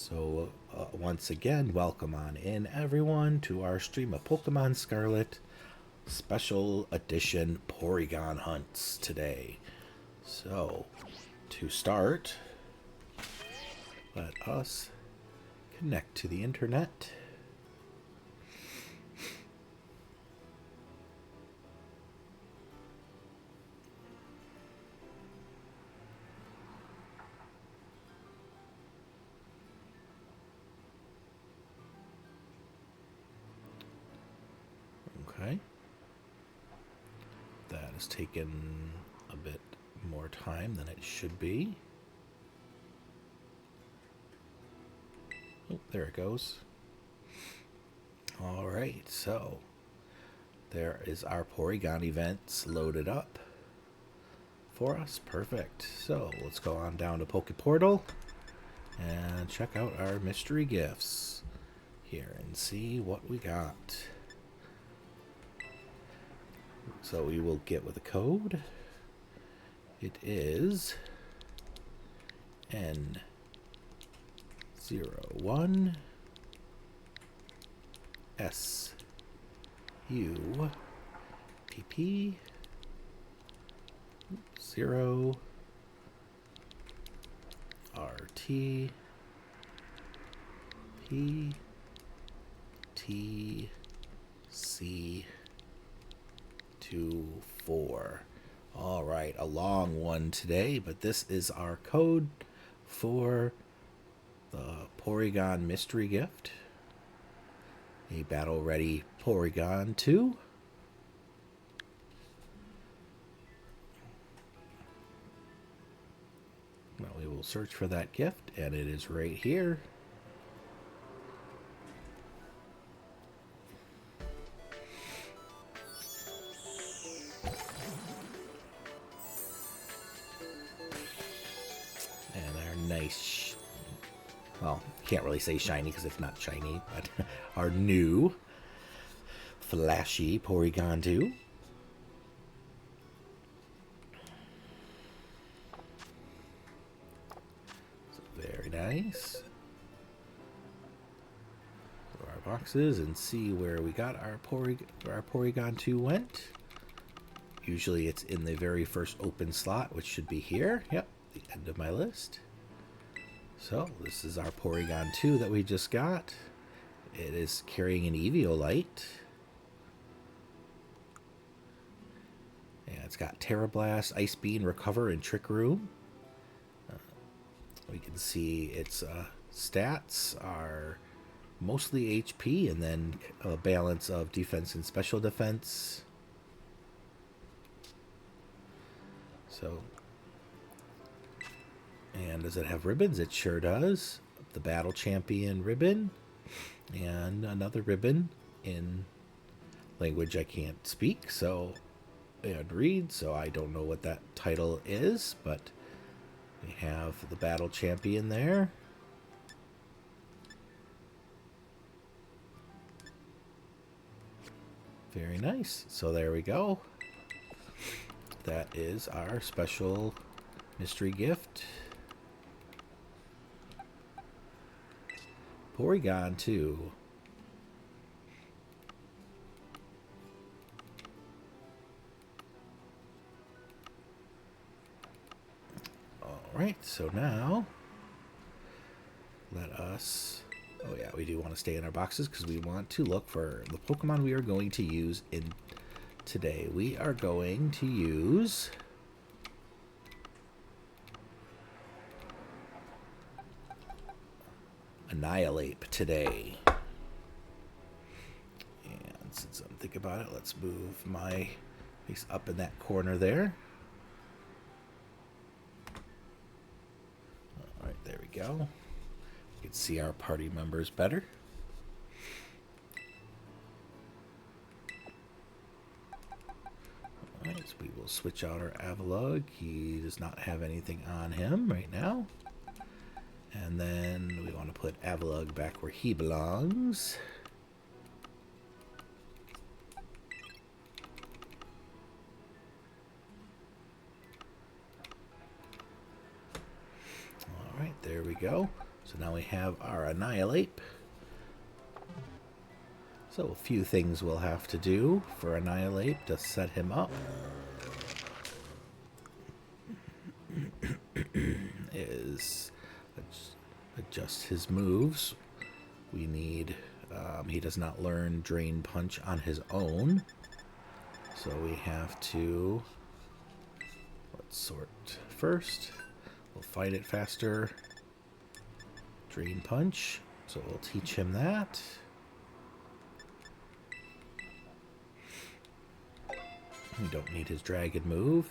So, once again, welcome on in, everyone, to our stream of Pokemon Scarlet Special Edition Porygon hunts today. So, to start, let us connect to the internet. Okay. That has taken a bit more time than it should be. Oh, there it goes. All right, so there is our Porygon events loaded up for us. Perfect. So let's go on down to Pokeportal and check out our mystery gifts here and see what we got. So we will get with a code. It is N01 SUPP 0 RT PTC 24. All right, a long one today, but this is our code for the Porygon mystery gift. A battle-ready Porygon2. Now we will search for that gift, and it is right here. Nice. Well, can't really say shiny because it's not shiny, but our new flashy Porygon2. So very nice. So our boxes and see where we got our Porygon2 went. Usually it's in the very first open slot, which should be here. Yep, the end of my list. So this is our Porygon2 that we just got. It is carrying an Eviolite. And it's got Terra Blast, Ice Beam, Recover, and Trick Room. We can see its stats are mostly HP and then a balance of defense and special defense. So, and does it have ribbons? It sure does. The Battle Champion ribbon and another ribbon in language I can't speak and read, so I don't know what that title is, but we have the Battle Champion there. Very nice. So there we go. That is our special mystery gift. Porygon2. Alright, so now let us... Oh yeah, we do want to stay in our boxes because we want to look for the Pokemon we are going to use in today. We are going to use... Annihilate today. And since I'm thinking about it, let's move my face up in that corner there. Alright, there we go. You can see our party members better. Alright, so we will switch out our Avalugg. He does not have anything on him right now. And then we want to put Avalugg back where he belongs. Alright, there we go. So now we have our Annihilate. So a few things we'll have to do for Annihilate to set him up is adjust his moves. We need, he does not learn Drain Punch on his own. So we have to, let's sort first. We'll fight it faster. Drain Punch. So we'll teach him that. We don't need his dragon move.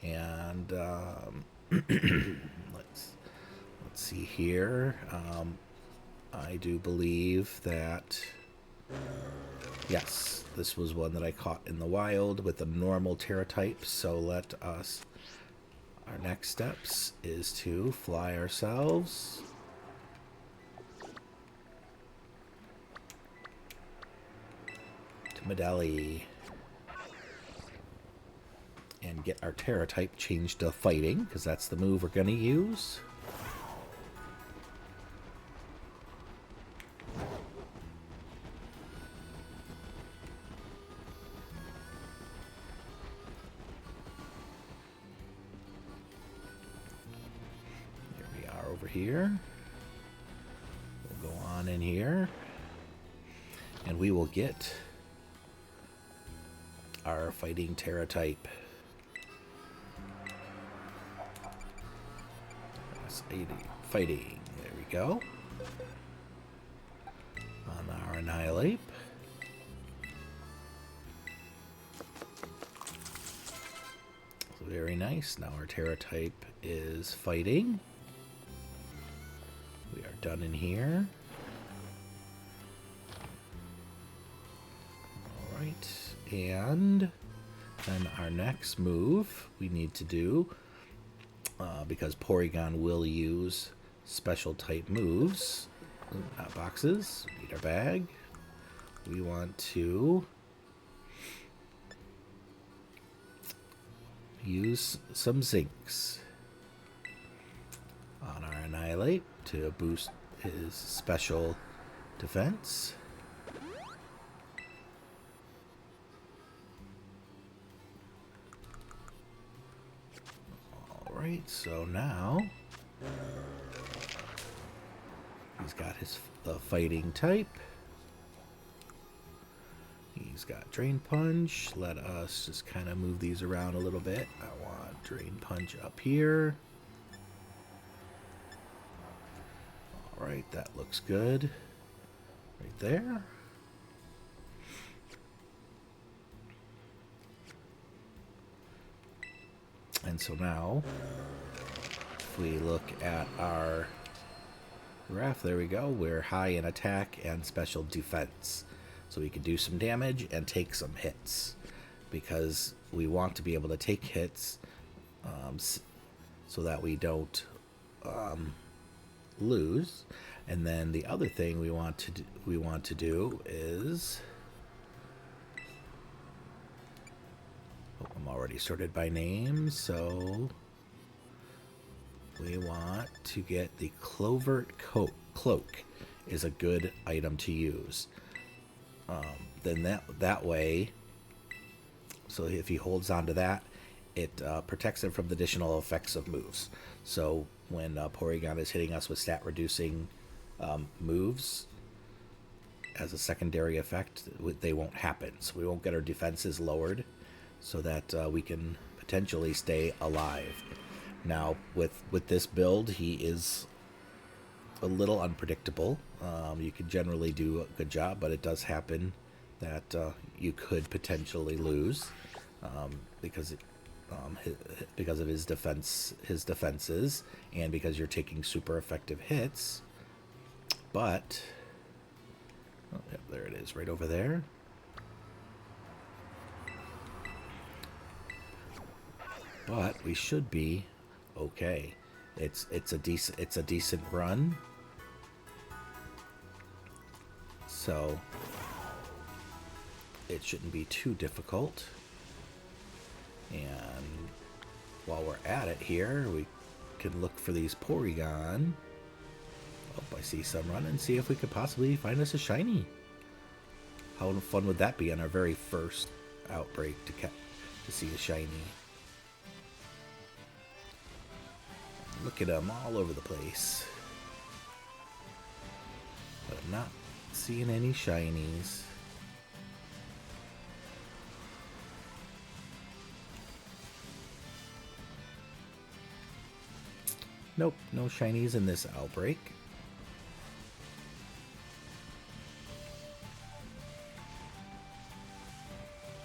And let's see here. I do believe that, yes, this was one that I caught in the wild with a normal Terra type. So let us, our next steps is to fly ourselves. To Medeli. And get our Terra type changed to fighting, because that's the move we're going to use. There we are over here. We'll go on in here. And we will get our fighting Terra type. Fighting. There we go. On our Annihilate. Very nice. Now our Terra type is fighting. We are done in here. Alright. And then our next move we need to do, because Porygon will use special type moves, not boxes, we need our bag. We want to use some Zinks on our Annihilate to boost his special defense. Alright, so now he's got his fighting type. He's got Drain Punch. Let us just kind of move these around a little bit. I want Drain Punch up here. Alright, that looks good. Right there. And so now, if we look at our graph, there we go. We're high in attack and special defense. So we can do some damage and take some hits, because we want to be able to take hits so that we don't lose. And then the other thing we want to do is, I'm already sorted by name, so we want to get the Clovert Cloak is a good item to use. Then that way, so if he holds on to that, it protects him from the additional effects of moves. So when Porygon is hitting us with stat reducing moves as a secondary effect, they won't happen. So we won't get our defenses lowered, so that we can potentially stay alive. Now, with this build, he is a little unpredictable. You can generally do a good job, but it does happen that you could potentially lose because of his defenses, and because you're taking super effective hits. But oh, yep, there it is, right over there. But we should be okay. It's a decent run. So it shouldn't be too difficult. And while we're at it here, we can look for these Porygon. Oh, I see some running. See if we could possibly find us a shiny. How fun would that be on our very first outbreak to see a shiny? Look at them all over the place. But I'm not seeing any shinies. Nope, no shinies in this outbreak.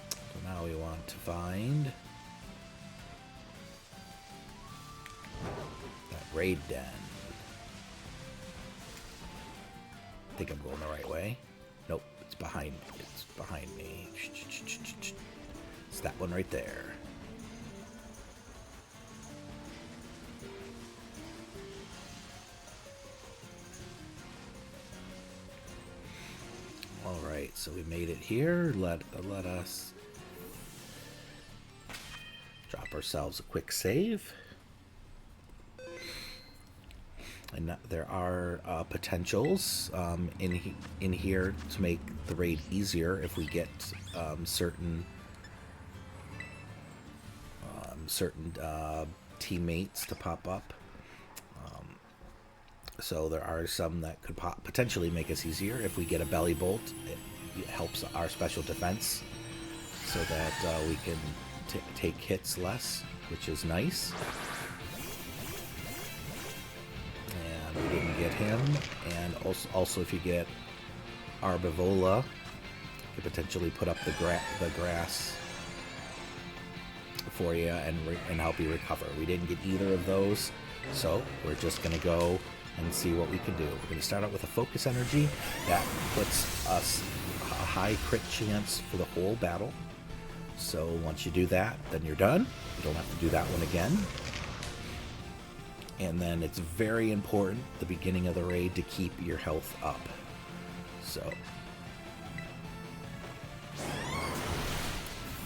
So now we want to find that raid den. I think I'm going the right way. Nope, it's behind me. It's behind me. It's that one right there. Alright, so we made it here. Let us drop ourselves a quick save. And there are potentials in here to make the raid easier if we get certain teammates to pop up. So there are some that could potentially make us easier. If we get a belly bolt, it helps our special defense so that we can take hits less, which is nice. And we didn't get him. And also if you get Arbivola, you potentially put up the grass for you and help you recover. We didn't get either of those, so we're just going to go and see what we can do. We're going to start out with a focus energy. That puts us a high crit chance for the whole battle. So once you do that, then you're done. You don't have to do that one again. And then it's very important at the beginning of the raid to keep your health up. So.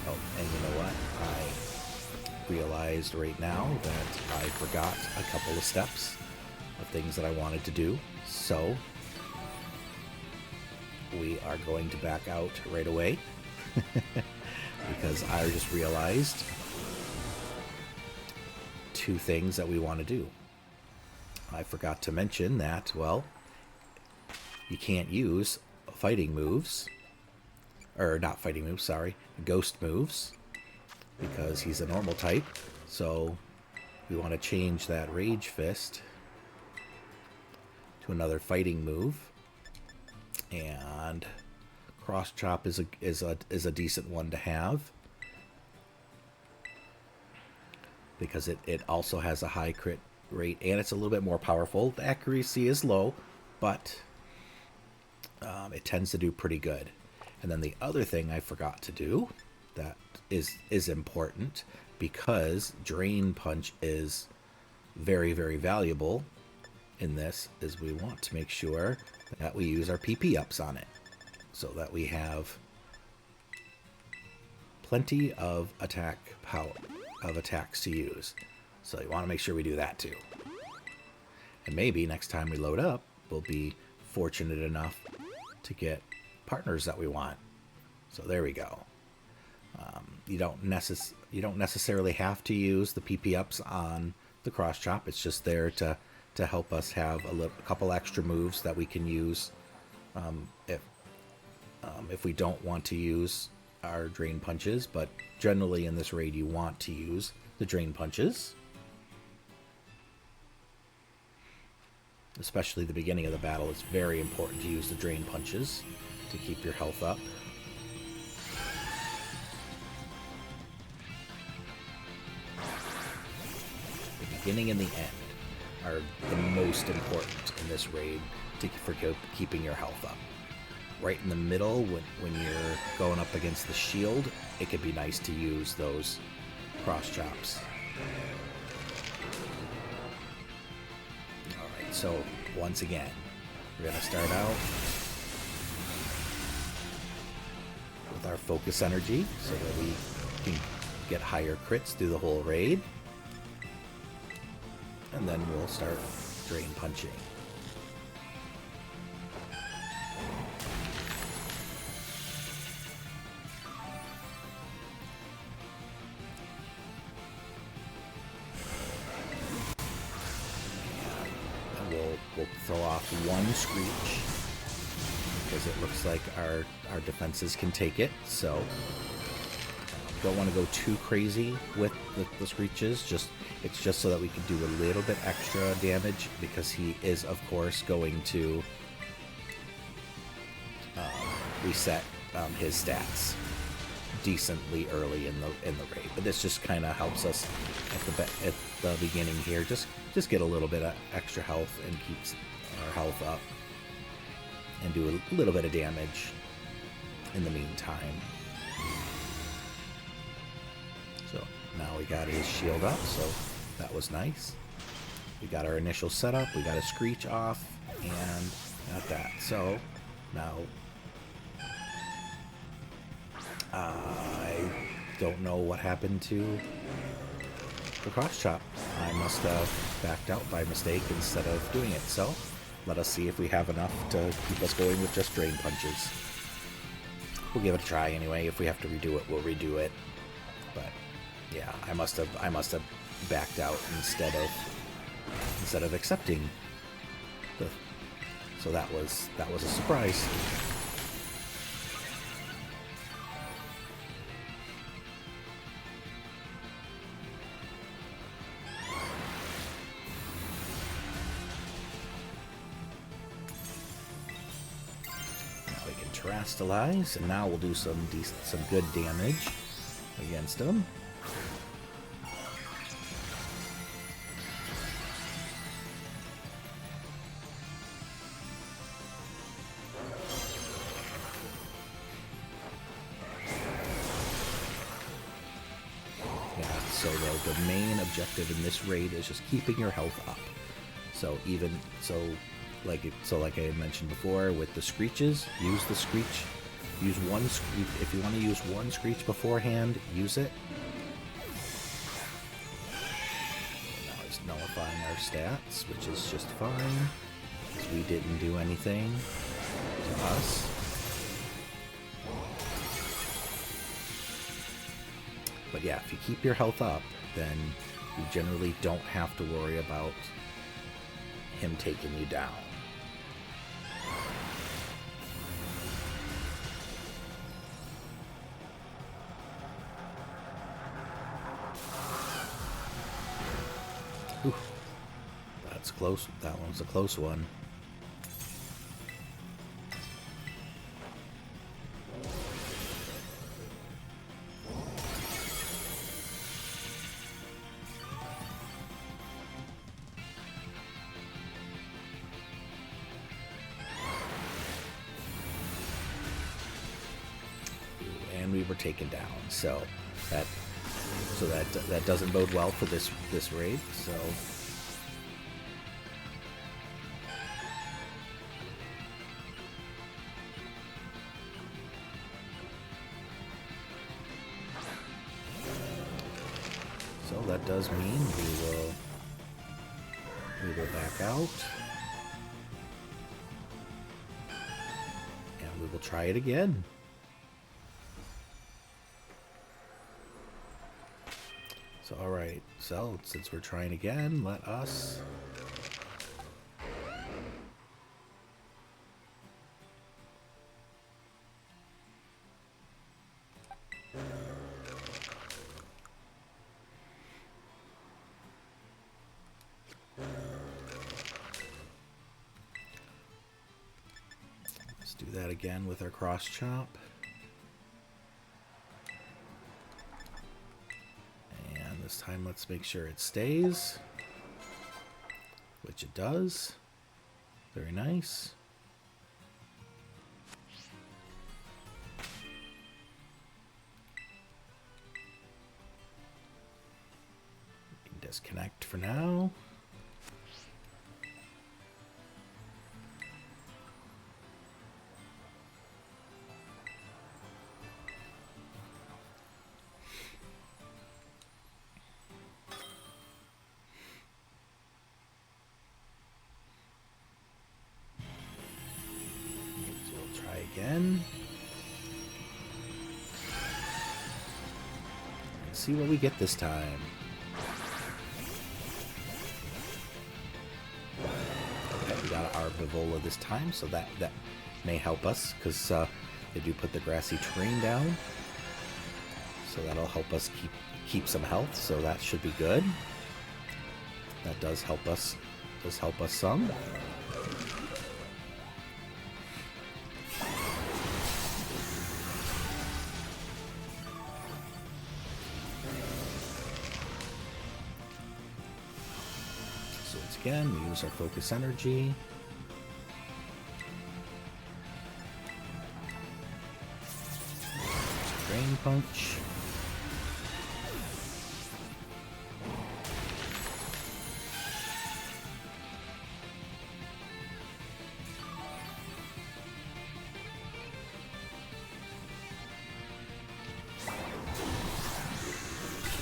Oh, and you know what? I realized right now that I forgot a couple of steps of things that I wanted to do, so we are going to back out right away because I just realized two things that we want to do. I forgot to mention that, well, you can't use fighting moves, or not fighting moves, sorry, ghost moves, because he's a normal type, so we want to change that Rage Fist to another fighting move, and Cross Chop is a decent one to have because it also has a high crit rate and it's a little bit more powerful. The accuracy is low, but it tends to do pretty good. And then the other thing I forgot to do that is important, because Drain Punch is very, very valuable in this, is we want to make sure that we use our PP ups on it so that we have plenty of attacks to use. So you want to make sure we do that too. And maybe next time we load up, we'll be fortunate enough to get partners that we want. So there we go. You don't necessarily have to use the PP ups on the cross chop. It's just there to help us have a couple extra moves that we can use if we don't want to use our drain punches. But generally in this raid you want to use the drain punches, especially the beginning of the battle. It's very important to use the drain punches to keep your health up. The beginning and the end are the most important in this raid for keeping your health up. Right in the middle, when you're going up against the shield, it could be nice to use those cross chops. Alright, so once again, we're going to start out with our focus energy so that we can get higher crits through the whole raid. And then we'll start drain punching. throw off one Screech, because it looks like our defenses can take it. So don't want to go too crazy with the Screeches. It's just so that we can do a little bit extra damage, because he is, of course, going to reset his stats decently early in the raid. But this just kind of helps us at the beginning here. Just get a little bit of extra health and keeps our health up, and do a little bit of damage in the meantime. So now we got his shield up, so that was nice. We got our initial setup, we got a Screech off, and got that. So now I don't know what happened to the cross chop. I must have backed out by mistake instead of doing it. So let us see if we have enough to keep us going with just drain punches. We'll give it a try anyway. If we have to redo it, we'll redo it. But yeah, I must have backed out instead of accepting the. So that was a surprise. Terastallize, and now we'll do some good damage against him. Yeah, so the main objective in this raid is just keeping your health up. Like I had mentioned before, with the Screeches, use the Screech. Use one Screech. If you want to use one Screech beforehand, use it. Now it's nullifying our stats, which is just fine, because we didn't do anything to us. But yeah, if you keep your health up, then you generally don't have to worry about him taking you down. Whew. That's close. That one's a close one. And we were taken down, so that doesn't bode well for this raid. So that does mean we will back out, and we will try it again. So, alright, so since we're trying again, let us let's do that again with our cross chop. This time, let's make sure it stays, which it does. Very nice. We can disconnect for now. Again. Let's see what we get this time. Okay, we got Arbivola this time, so that may help us, because they do put the grassy terrain down. So that'll help us keep some health, so that should be good. That does help us some. So once again, we use our focus energy. Drain punch.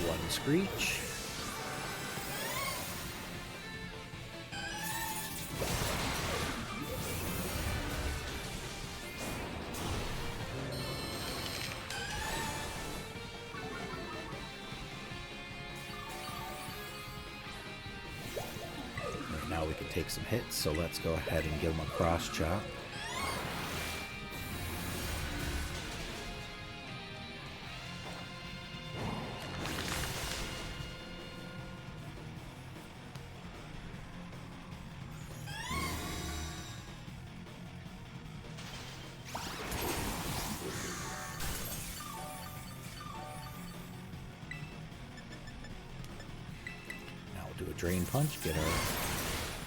One screech. Now we can take some hits, so let's go ahead and give him a cross chop. Now we'll do a drain punch, get our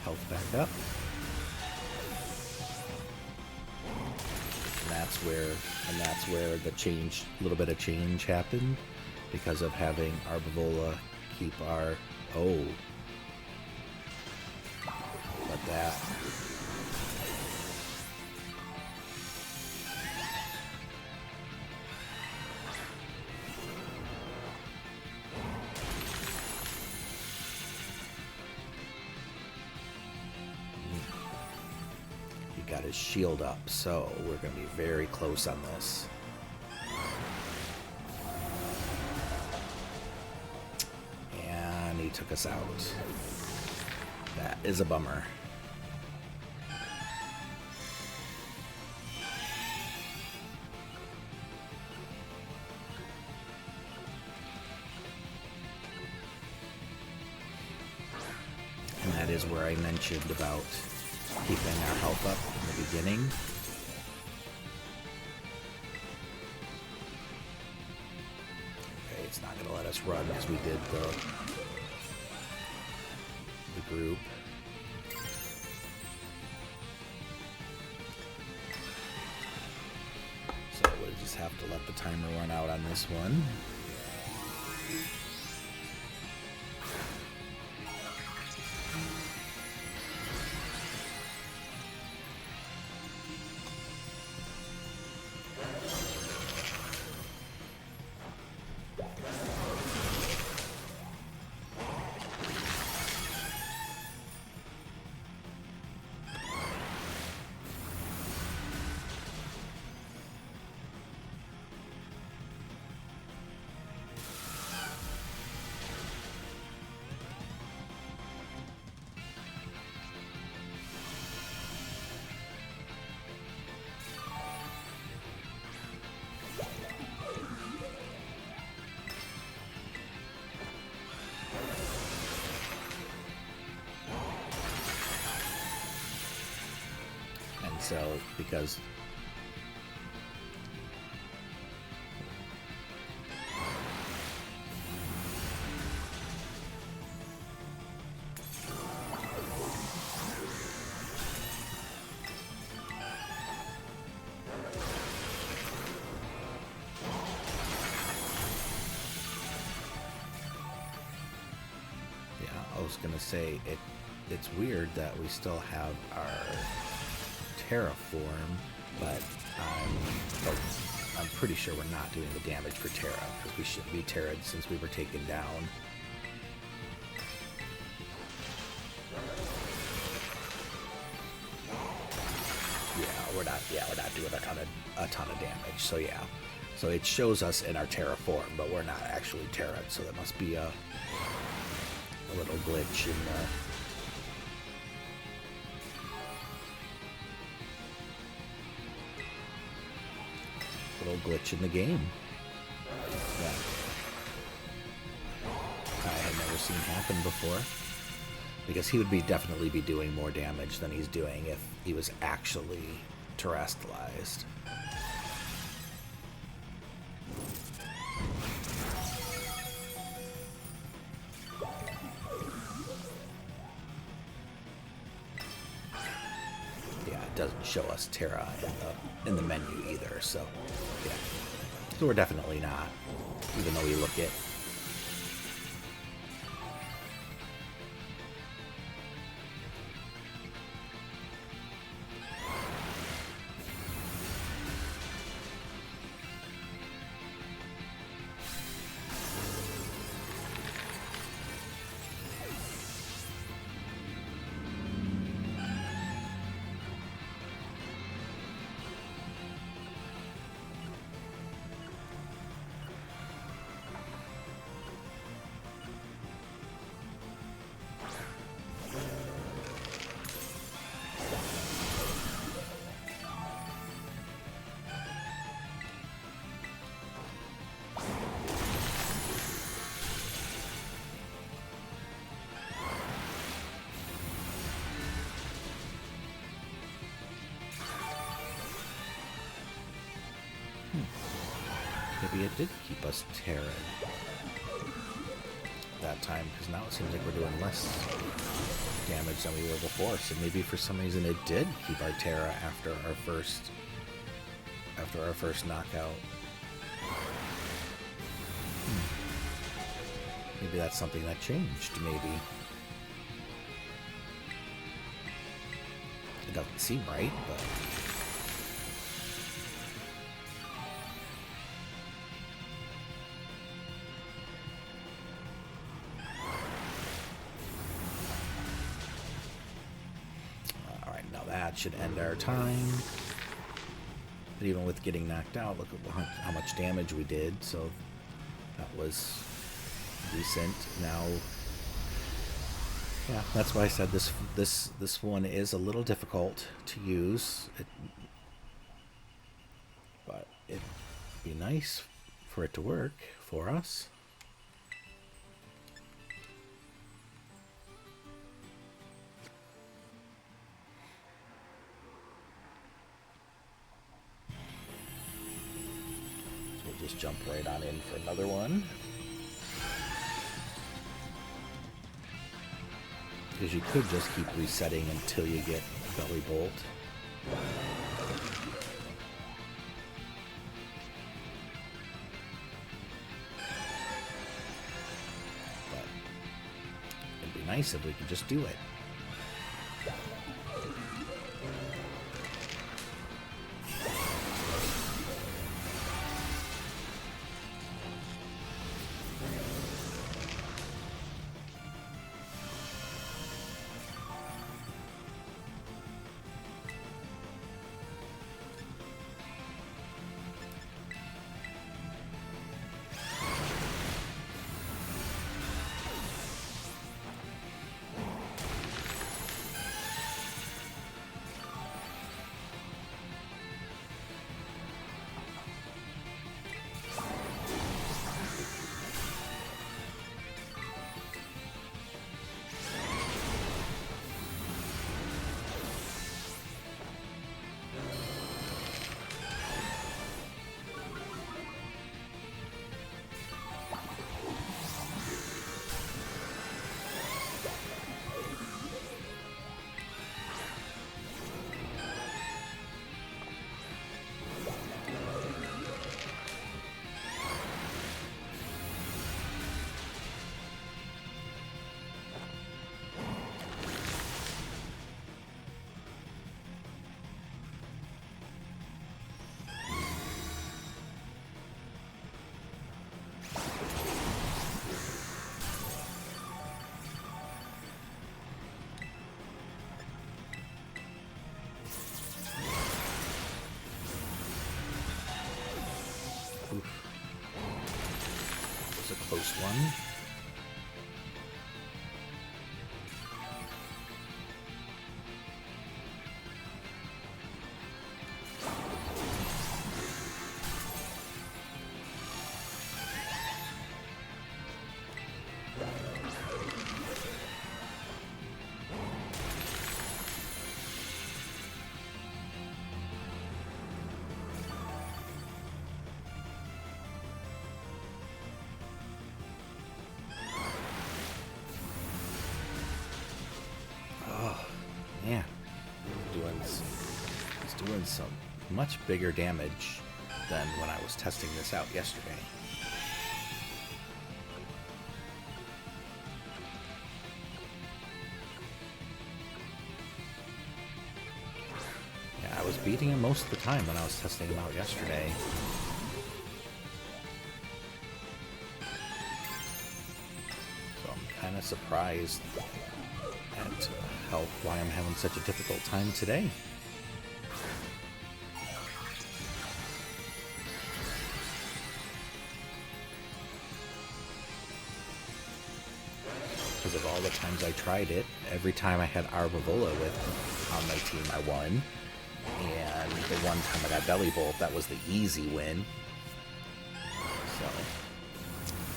health back up. And that's where the change, a little bit of change happened because of having Arbivola keep our, oh, but that. Got his shield up, so we're going to be very close on this. And he took us out. That is a bummer. And that is where I mentioned about keeping our health up in the beginning. Okay, it's not going to let us run as we did the group. So we'll just have to let the timer run out on this one. So, because I was gonna say it's weird that we still have our Terraform, but I'm pretty sure we're not doing the damage for Terra, because we shouldn't be Terra'd since we were taken down. We're not doing a ton of damage. So yeah, so it shows us in our Terraform, but we're not actually Terra'd. So that must be a little glitch in the. glitch in the game. Yeah. I had never seen happen before. Because he would definitely be doing more damage than he's doing if he was actually terrestrialized. Yeah, it doesn't show us Terra in the menu either, so yeah. So we're definitely not, even though we look it. Maybe it did keep us Terra that time, because now it seems like we're doing less damage than we were before. So maybe for some reason it did keep our Terra after our first knockout. Maybe that's something that changed. Maybe it doesn't seem right, but. That should end our time. But even with getting knocked out, look at how much damage we did. So that was decent. Now, yeah, that's why I said this one is a little difficult to use. But it'd be nice for it to work for us. Just jump right on in for another one. Because you could just keep resetting until you get Belly Bolt. But it'd be nice if we could just do it. Close one. some much bigger damage than when I was testing this out yesterday. Yeah, I was beating him most of the time when I was testing him out yesterday. So I'm kind of surprised at why I'm having such a difficult time today. Because of all the times I tried it, every time I had Arbovola on my team, I won. And the one time I got Belly Bolt, that was the easy win. So,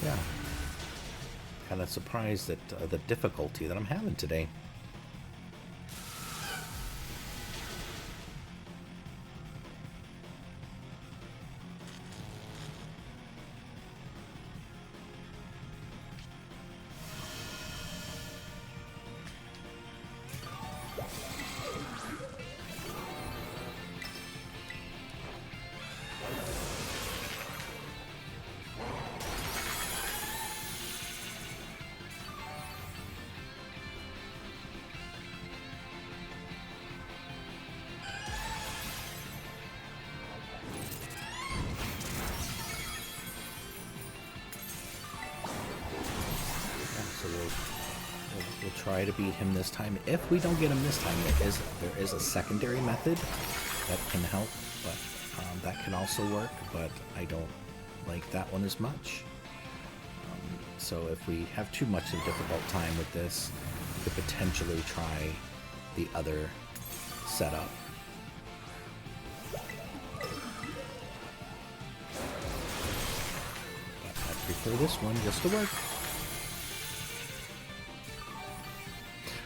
yeah. Kind of surprised at the difficulty that I'm having today. We'll try to beat him this time. If we don't get him this time, there is a secondary method that can help, but that can also work, but I don't like that one as much. So if we have too much of a difficult time with this, we could potentially try the other setup. But I prefer this one just to work.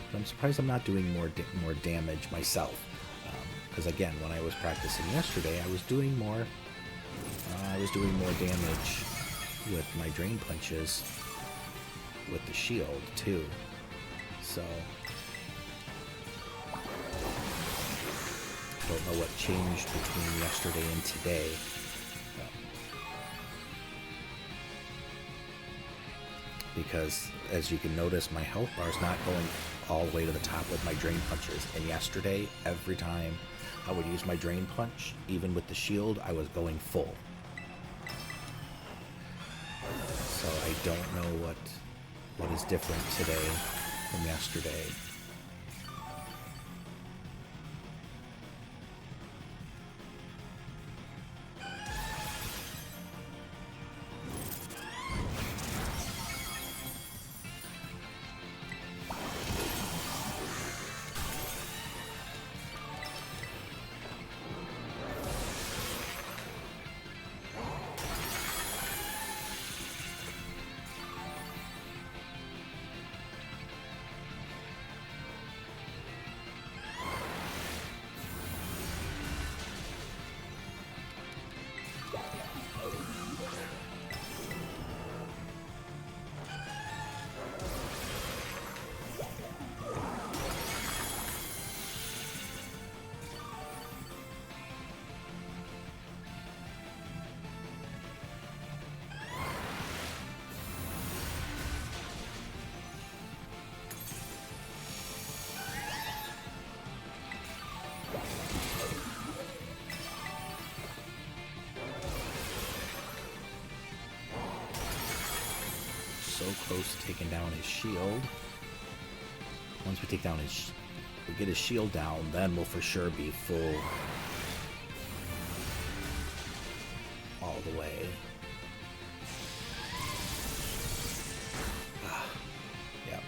But I'm surprised I'm not doing more damage myself. Because again, when I was practicing yesterday, I was doing more damage with my drain punches with the shield too. So don't know what changed between yesterday and today. Because as you can notice, my health bar is not going all the way to the top with my drain punches. And yesterday, every time I would use my drain punch, even with the shield, I was going full. So I don't know what is different today from yesterday. So close to taking down his shield. Once we get his shield down, then we'll for sure be full all the way. Yep.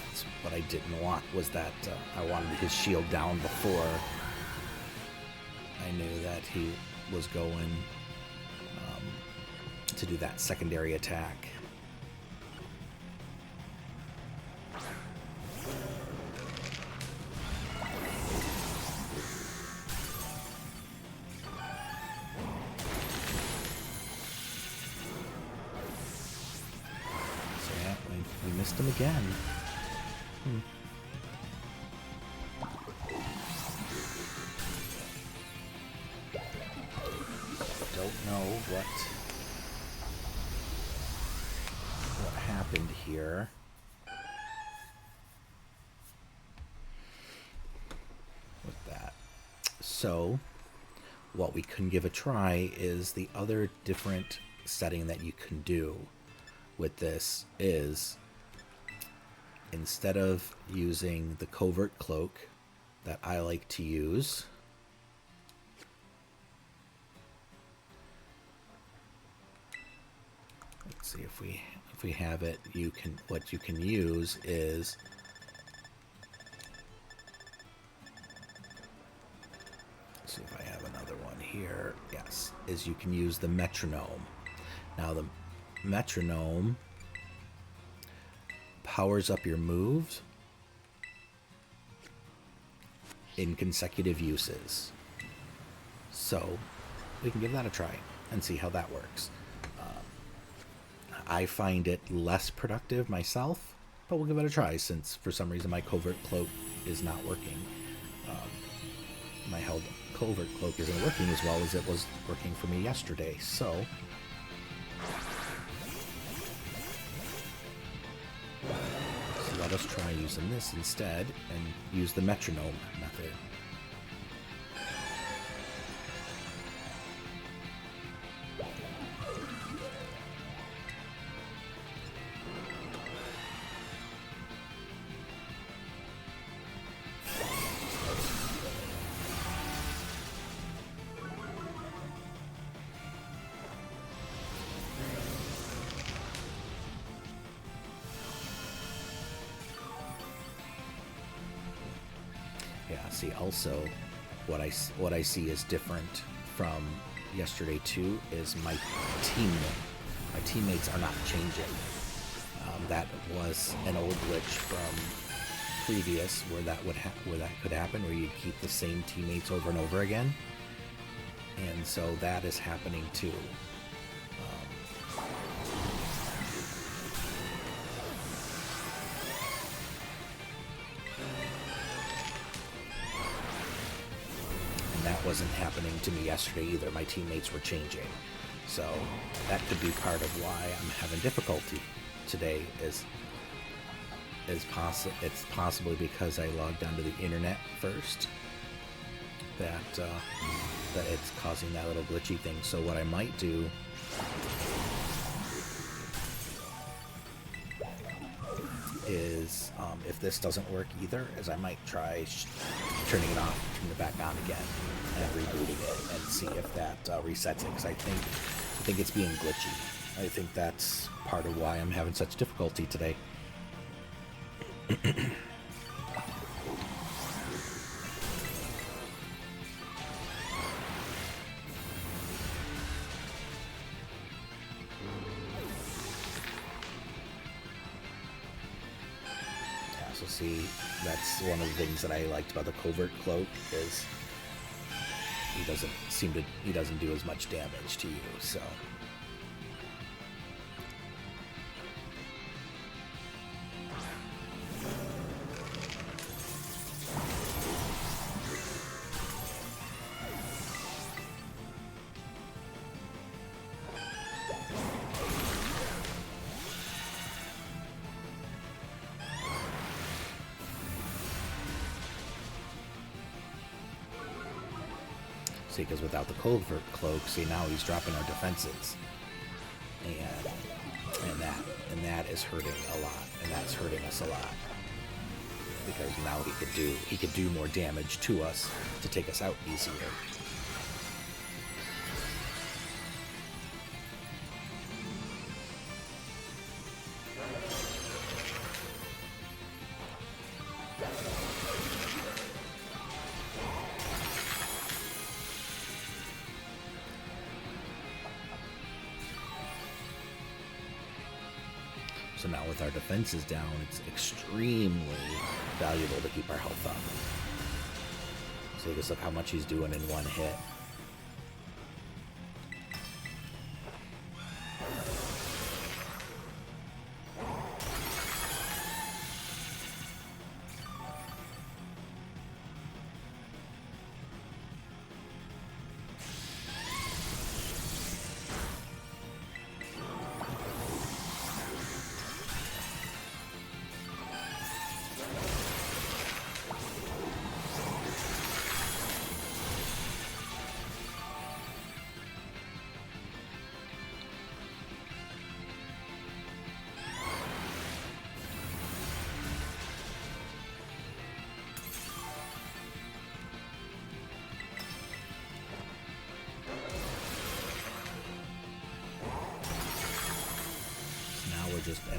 That's what I didn't want, was that I wanted his shield down before I knew that he was going to do that secondary attack. So yeah, we missed him again. what happened here. With that. So what we can give a try is the other different setting that you can do with this is, instead of using the covert cloak that I like to use, let's see if we have it. What you can use is, let's see if I have another one here. Yes, is you can use the metronome. Now the metronome powers up your moves in consecutive uses. So we can give that a try and see how that works. I find it less productive myself, but we'll give it a try since for some reason my covert cloak is not working. My held covert cloak isn't working as well as it was working for me yesterday, so let us try using this instead and use the metronome method. Yeah, see, also what I see is different from yesterday too is my teammates are not changing. That was an old glitch from previous where that could happen, where you'd keep the same teammates over and over again, and so that is happening too. That wasn't happening to me yesterday either. My teammates were changing. So that could be part of why I'm having difficulty today it's possibly because I logged onto the internet first that it's causing that little glitchy thing. So what I might do is, if this doesn't work either, is I might try turning it off, turning it back on again, and rebooting it, and see if that resets it. Because I think it's being glitchy. I think that's part of why I'm having such difficulty today. So see, that's one of the things that I liked about the covert cloak is he doesn't do as much damage to you, so. See, because without the covert cloak, see, now he's dropping our defenses, and that is hurting a lot, and that's hurting us a lot, because now he could do more damage to us to take us out easier. So now with our defenses down, it's extremely valuable to keep our health up. So just look how much he's doing in one hit.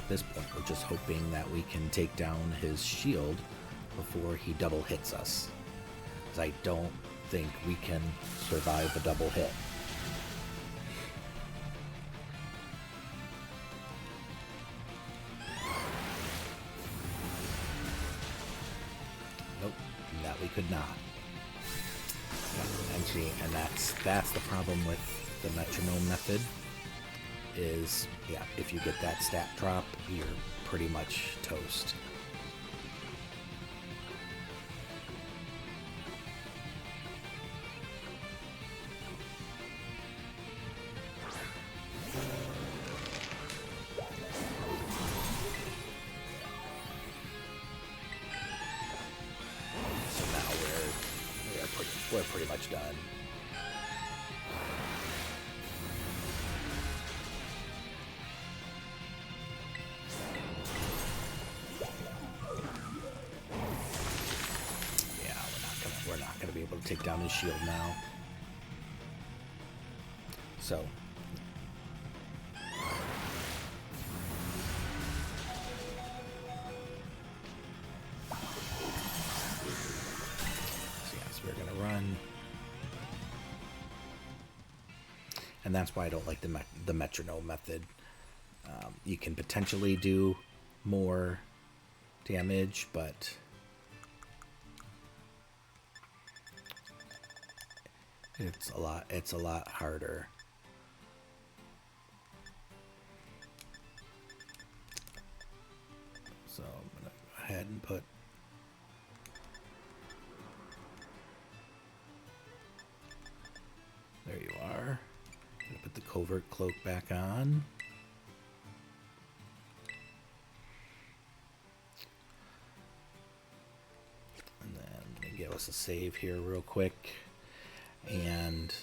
at this point. We're just hoping that we can take down his shield before he double hits us. Because I don't think we can survive a double hit. Nope, that we could not. Actually, and that's the problem with the metronome method. Is, yeah, if you get that stat drop, you're pretty much toast. So now we're pretty much done. Take down his shield now. So yes, we're gonna run, and that's why I don't like the metronome method. You can potentially do more damage, but it's a lot harder. So I'm gonna go ahead and put there you are. Gonna put the covert cloak back on. And then give us a save here real quick. And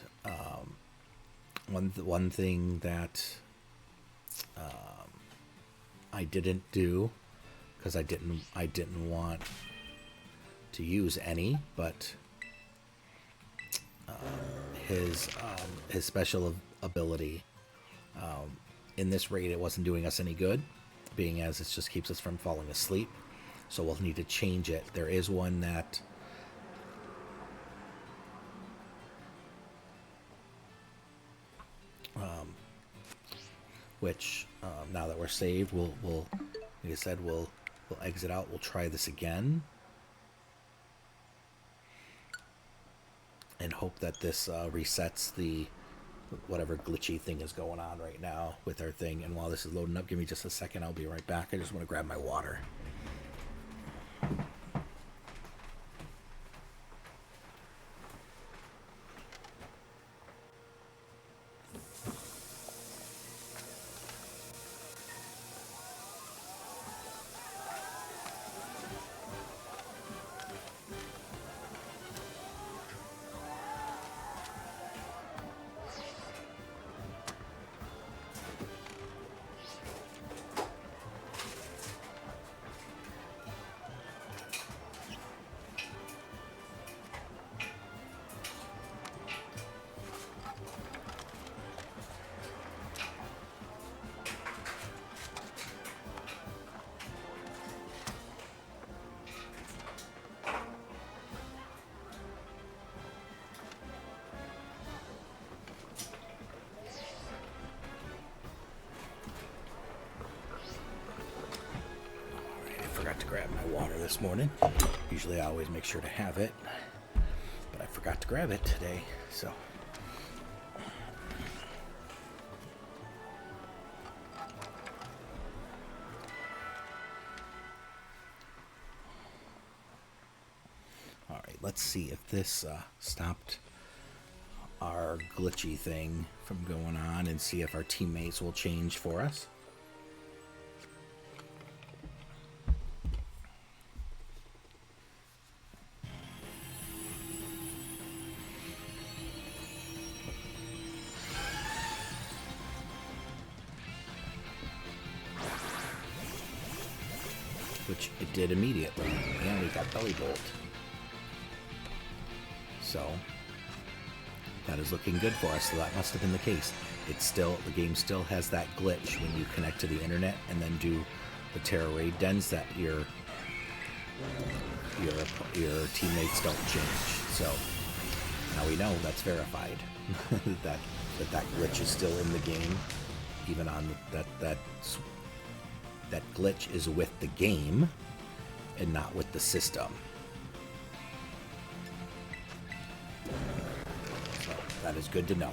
one thing that I didn't do, because I didn't want to use any, but his special ability in this raid, it wasn't doing us any good, being as it just keeps us from falling asleep. So we'll need to change it. There is one that which now that we're saved, we'll like I said, we'll exit out. We'll try this again and hope that this resets the whatever glitchy thing is going on right now with our thing. And while this is loading up, give me just a second. I'll be right back. I just want to grab my water. To grab my water this morning. Usually I always make sure to have it, but I forgot to grab it today, so all right, let's see if this stopped our glitchy thing from going on, and see if our teammates will change for us. Which it did immediately, and we got Belly Bolt. So That is looking good for us, so that must have been the case. The game still has that glitch when you connect to the internet and then do the Terra Raid dens that your teammates don't change. So now we know that's verified. that glitch is still in the game, even on that glitch is with the game and not with the system. So that is good to know.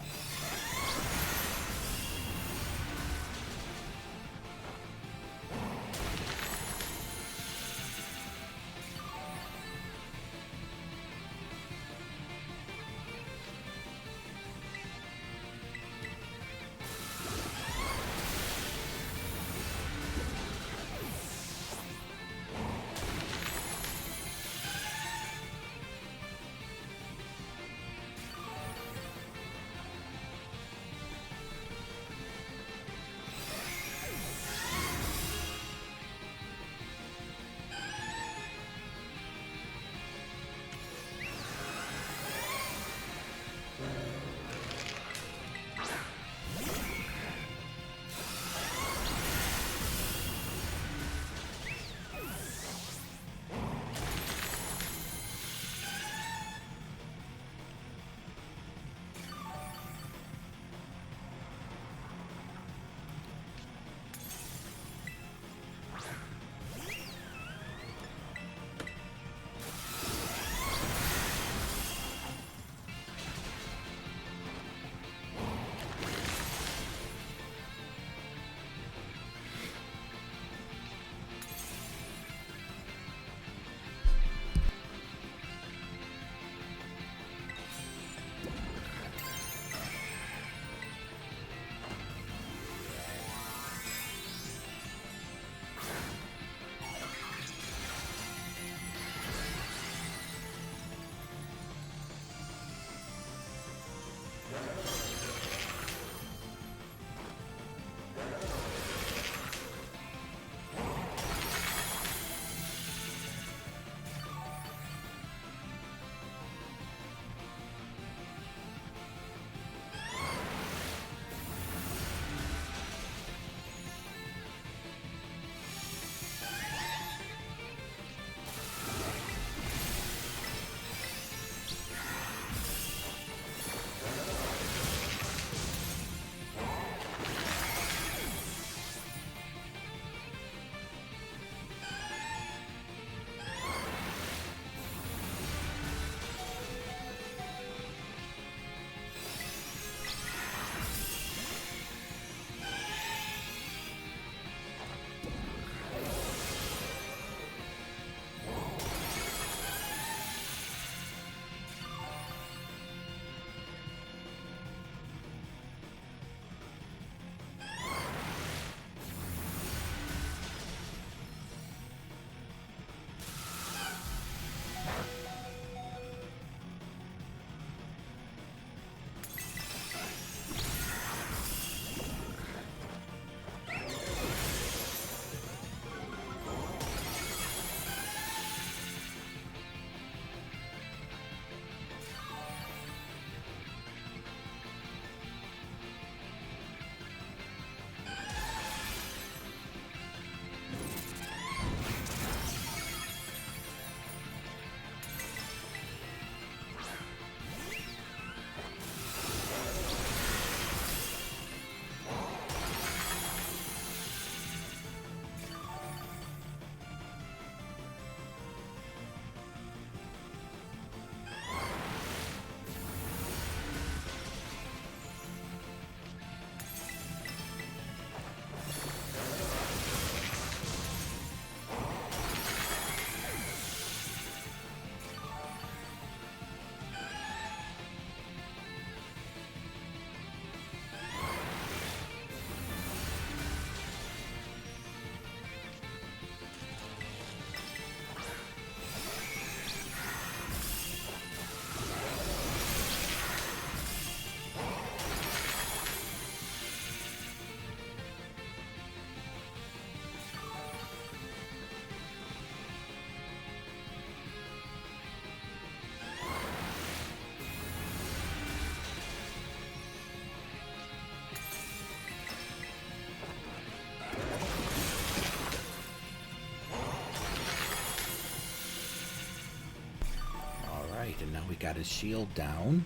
and now we got his shield down,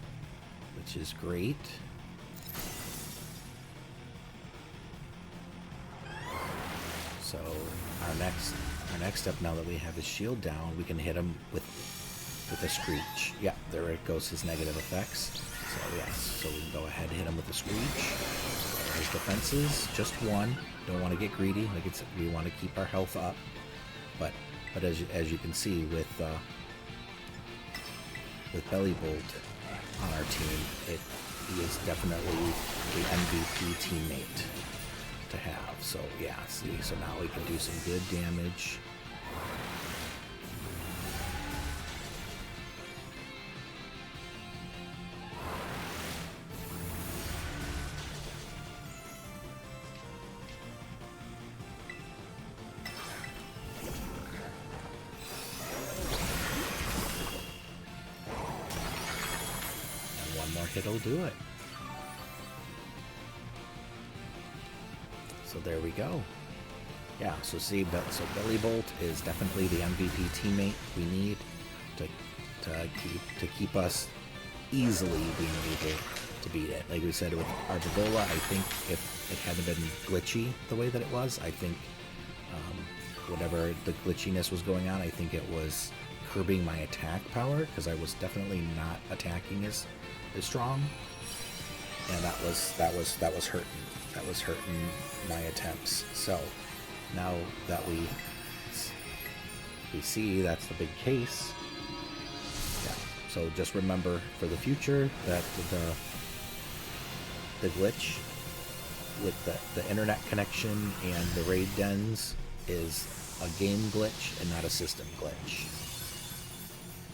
which is great. So our next step, now that we have his shield down, we can hit him with a screech. Yeah, there it goes, his negative effects. So yes, so we can go ahead and hit him with the screech. So his defenses, just one. Don't want to get greedy. Like it's, we want to keep our health up. But as you can see with Belly Bolt on our team, he is definitely the MVP teammate to have. So yeah, see, so now we can do some good damage. And one more hit will do it. So there we go. Yeah, so see, so Belly Bolt is definitely the MVP teammate we need to keep us easily being able to beat it. Like we said with Artivola, I think if it hadn't been glitchy the way that it was, I think whatever the glitchiness was going on, I think it was curbing my attack power, because I was definitely not attacking as strong, and that was hurting. That was hurting my attempts. So now that we see that's the big case, yeah. So just remember for the future that the glitch with the internet connection and the raid dens is a game glitch and not a system glitch.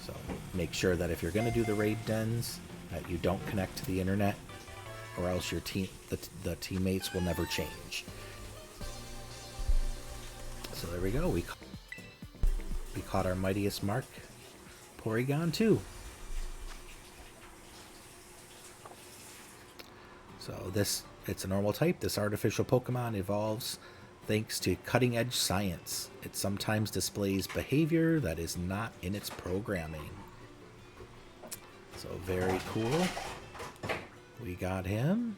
So make sure that if you're going to do the raid dens, that you don't connect to the internet, or else your the teammates will never change. So there we go. We caught our mightiest mark, Porygon2. So it's a normal type. This artificial Pokemon evolves thanks to cutting-edge science. It sometimes displays behavior that is not in its programming. So very cool. We got him.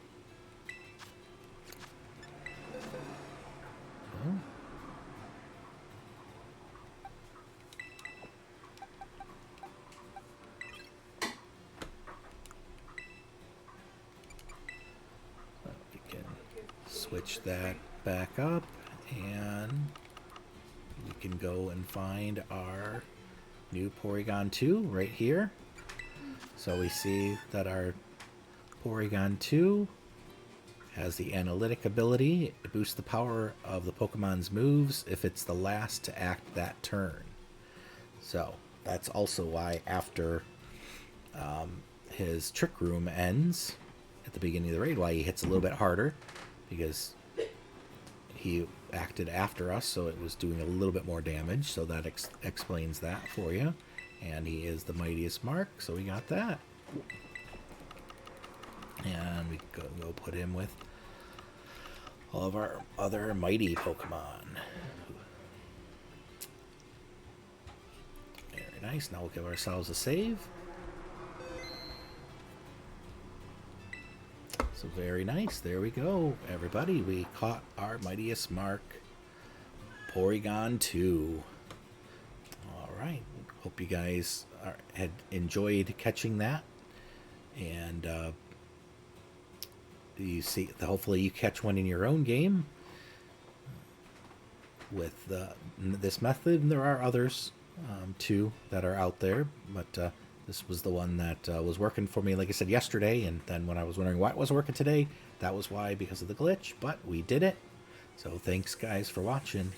Oh. We can switch that back up, and we can go and find our new Porygon2 right here. So we see that our Porygon2 has the analytic ability. It boosts the power of the Pokemon's moves if it's the last to act that turn. So that's also why after his Trick Room ends at the beginning of the raid, why he hits a little bit harder, because he acted after us, so it was doing a little bit more damage. So that explains that for you. And he is the mightiest mark, so we got that. And we go put him with all of our other mighty Pokemon. Very nice. Now we'll give ourselves a save. So very nice. There we go, everybody. We caught our mightiest mark, Porygon2. All right. Hope you guys had enjoyed catching that. And you see, hopefully you catch one in your own game with this method. And there are others too that are out there, but this was the one that was working for me, like I said, yesterday. And then when I was wondering why it wasn't working today, that was why, because of the glitch. But we did it. So thanks guys for watching.